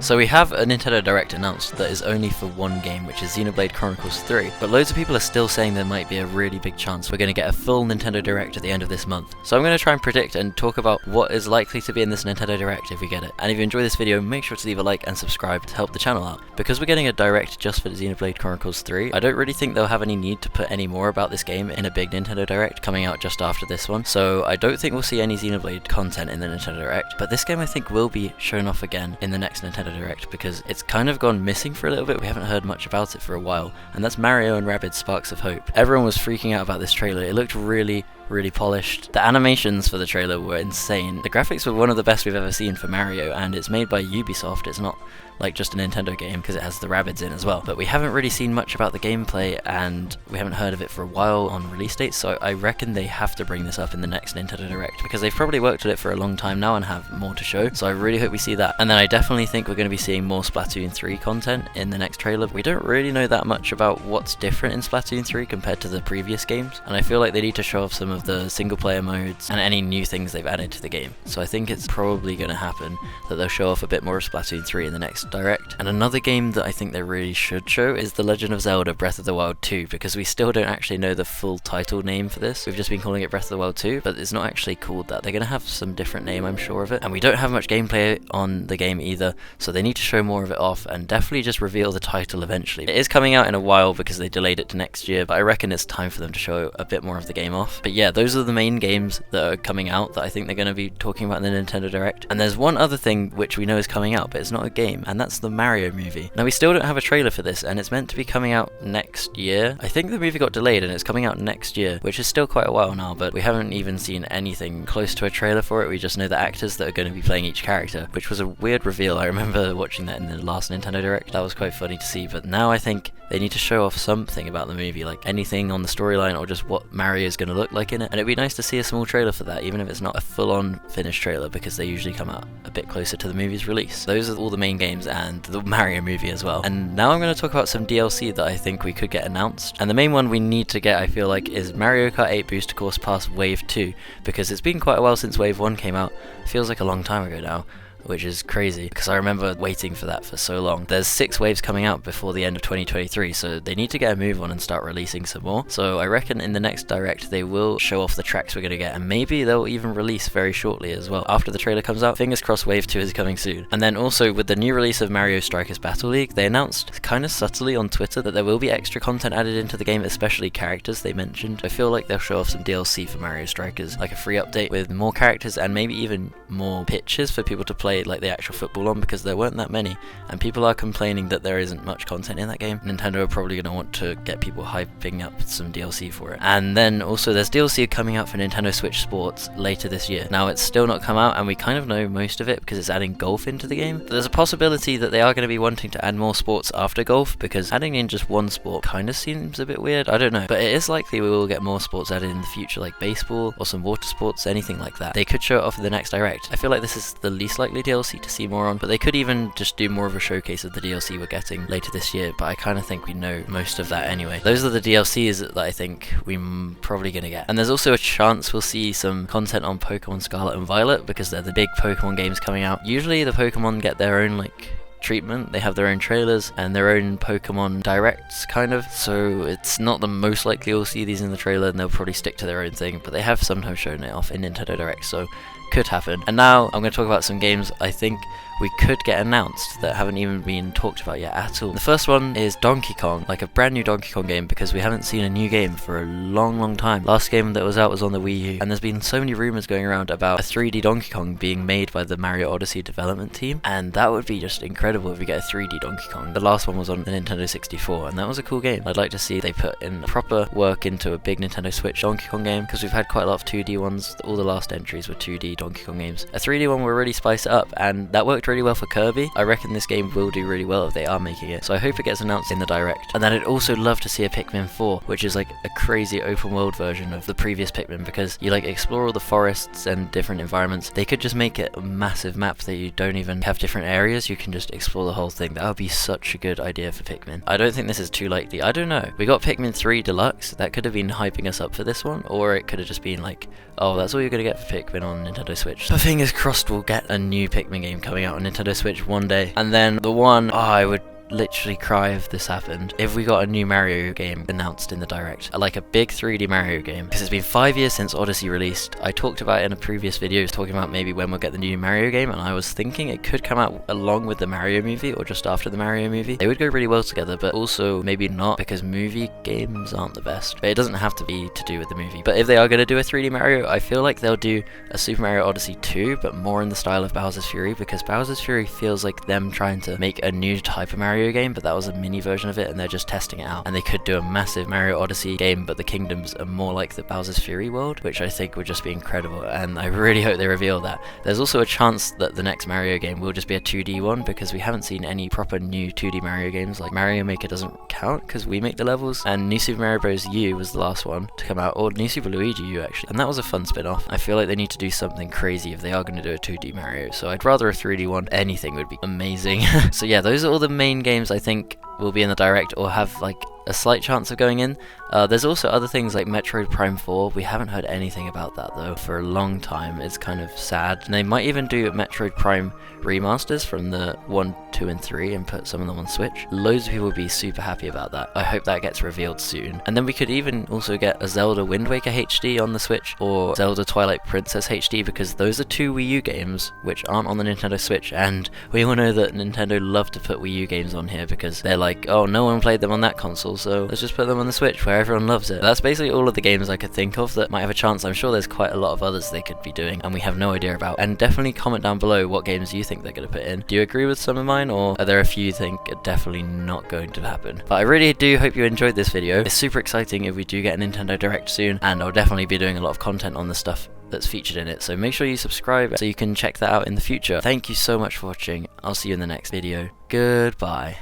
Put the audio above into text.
So we have a Nintendo Direct announced that is only for one game, which is Xenoblade Chronicles 3, but loads of people are still saying there might be a really big chance we're going to get a full Nintendo Direct at the end of this month. So I'm going to try and predict and talk about what is likely to be in this Nintendo Direct if we get it. And if you enjoy this video, make sure to leave a like and subscribe to help the channel out. Because we're getting a Direct just for Xenoblade Chronicles 3, I don't really think they'll have any need to put any more about this game in a big Nintendo Direct coming out just after this one. So I don't think we'll see any Xenoblade content in the Nintendo Direct, but this game I think will be shown off again in the next Nintendo Direct because it's kind of gone missing for a little bit. We haven't heard much about it for a while, and that's Mario and Rabbids Sparks of Hope. Everyone was freaking out about this trailer. It looked really polished. The animations for the trailer were insane. The graphics were one of the best we've ever seen for Mario, and it's made by Ubisoft. It's not like just a Nintendo game because it has the Rabbids in as well. But we haven't really seen much about the gameplay, and we haven't heard of it for a while on release dates, so I reckon they have to bring this up in the next Nintendo Direct because they've probably worked on it for a long time now and have more to show, so I really hope we see that. And then I definitely think we're going to be seeing more Splatoon 3 content in the next trailer. We don't really know that much about what's different in Splatoon 3 compared to the previous games, and I feel like they need to show off some of the single player modes and any new things they've added to the game. So I think it's probably going to happen that they'll show off a bit more of Splatoon 3 in the next Direct. And another game that I think they really should show is The Legend of Zelda Breath of the Wild 2, because we still don't actually know the full title name for this. We've just been calling it Breath of the Wild 2, but it's not actually called that. They're going to have some different name, I'm sure of it. And we don't have much gameplay on the game either, so they need to show more of it off and definitely just reveal the title eventually. It is coming out in a while because they delayed it to next year, but I reckon it's time for them to show a bit more of the game off. But yeah, those are the main games that are coming out that I think they're going to be talking about in the Nintendo Direct. And there's one other thing which we know is coming out, but it's not a game, and that's the Mario movie. Now we still don't have a trailer for this, and it's meant to be coming out next year. I think the movie got delayed and it's coming out next year, which is still quite a while now, but we haven't even seen anything close to a trailer for it. We just know the actors that are going to be playing each character, which was a weird reveal. I remember watching that in the last Nintendo Direct. That was quite funny to see, but now I think they need to show off something about the movie, like anything on the storyline or just what Mario is going to look like in it. And it'd be nice to see a small trailer for that, even if it's not a full-on finished trailer, because they usually come out a bit closer to the movie's release. Those are all the main games and the Mario movie as well. And now I'm going to talk about some DLC that I think we could get announced. And the main one we need to get, I feel like, is Mario Kart 8 Booster Course Pass Wave 2, because it's been quite a while since Wave 1 came out. It feels like a long time ago now, which is crazy because I remember waiting for that for so long. There's 6 waves coming out before the end of 2023, so they need to get a move on and start releasing some more. So I reckon in the next Direct they will show off the tracks we're going to get, and maybe they'll even release very shortly as well. After the trailer comes out, fingers crossed Wave 2 is coming soon. And then also with the new release of Mario Strikers Battle League, they announced kind of subtly on Twitter that there will be extra content added into the game, especially characters they mentioned. I feel like they'll show off some DLC for Mario Strikers, like a free update with more characters and maybe even more pitches for people to play like the actual football on, because there weren't that many and people are complaining that there isn't much content in that game. Nintendo are probably going to want to get people hyping up some DLC for it. And then also there's DLC coming out for Nintendo Switch Sports later this year. Now it's still not come out and we kind of know most of it because it's adding golf into the game. But there's a possibility that they are going to be wanting to add more sports after golf, because adding in just one sport kind of seems a bit weird. I don't know, but it is likely we will get more sports added in the future, like baseball or some water sports, anything like that. They could show it off in the next Direct. I feel like this is the least likely DLC to see more on, but they could even just do more of a showcase of the DLC we're getting later this year, but I kind of think we know most of that anyway. Those are the DLCs that I think we're probably going to get. And there's also a chance we'll see some content on Pokemon Scarlet and Violet, because they're the big Pokemon games coming out. Usually the Pokemon get their own treatment. They have their own trailers and their own Pokemon Directs, kind of, so it's not the most likely we'll see these in the trailer, and they'll probably stick to their own thing, but they have sometimes shown it off in Nintendo Direct, so could happen. And now I'm going to talk about some games I think we could get announced that haven't even been talked about yet at all. The first one is Donkey Kong, like a brand new Donkey Kong game, because we haven't seen a new game for a long time. Last game that was out was on the Wii U, and there's been so many rumors going around about a 3D Donkey Kong being made by the Mario Odyssey development team, and that would be just incredible if we get a 3D Donkey Kong. The last one was on the Nintendo 64, and that was a cool game. I'd like to see they put in proper work into a big Nintendo Switch Donkey Kong game, because we've had quite a lot of 2D ones. All the last entries were 2D Donkey Kong games. A 3D one will really spice it up, and that worked really well for Kirby. I reckon this game will do really well if they are making it, so I hope it gets announced in the Direct. And then I'd also love to see a Pikmin 4, which is like a crazy open world version of the previous Pikmin, because you explore all the forests and different environments. They could just make it a massive map that you don't even have different areas, you can just explore the whole thing. That would be such a good idea for Pikmin. I don't think this is too likely. I don't know. We got Pikmin 3 Deluxe, that could have been hyping us up for this one, or it could have just been like, oh, that's all you're gonna get for Pikmin on Nintendo Switch. So fingers crossed we'll get a new Pikmin game coming out out on Nintendo Switch one day. And then the one, I would literally cry if this happened, if we got a new Mario game announced in the Direct, like a big 3D Mario game, because it's been 5 years since Odyssey released. I talked about it in a previous video, talking about maybe when we'll get the new Mario game, and I was thinking it could come out along with the Mario movie or just after the Mario movie. They would go really well together, but also maybe not, because movie games aren't the best. But it doesn't have to be to do with the movie. But if they are going to do a 3D Mario, I feel like they'll do a Super Mario Odyssey 2, but more in the style of Bowser's Fury, because Bowser's Fury feels like them trying to make a new type of Mario game, but that was a mini version of it and they're just testing it out. And they could do a massive Mario Odyssey game, but the kingdoms are more like the Bowser's Fury world, which I think would just be incredible, and I really hope they reveal that. There's also a chance that the next Mario game will just be a 2D one, because we haven't seen any proper new 2D Mario games. Like Mario Maker doesn't count because we make the levels, and New Super Mario Bros. U was the last one to come out, or New Super Luigi U actually, and that was a fun spin-off. I feel like they need to do something crazy if they are going to do a 2D Mario, so I'd rather a 3D one. Anything would be amazing. So yeah, those are all the main games I think will be in the Direct or have like a slight chance of going in. There's also other things like Metroid Prime 4. We haven't heard anything about that though for a long time. It's kind of sad. And they might even do Metroid Prime remasters from the 1, 2 and 3 and put some of them on Switch. Loads of people will be super happy about that. I hope that gets revealed soon. And then we could even also get a Zelda Wind Waker HD on the Switch, or Zelda Twilight Princess HD, because those are 2 Wii U games which aren't on the Nintendo Switch, and we all know that Nintendo love to put Wii U games on here because they're like, oh, no one played them on that console, so let's just put them on the Switch where everyone loves it. That's basically all of the games I could think of that might have a chance. I'm sure there's quite a lot of others they could be doing and we have no idea about. And definitely comment down below what games you think they're going to put in. Do you agree with some of mine, or are there a few you think are definitely not going to happen? But I really do hope you enjoyed this video. It's super exciting if we do get a Nintendo Direct soon, and I'll definitely be doing a lot of content on the stuff that's featured in it, so make sure you subscribe so you can check that out in the future. Thank you so much for watching. I'll see you in the next video. Goodbye.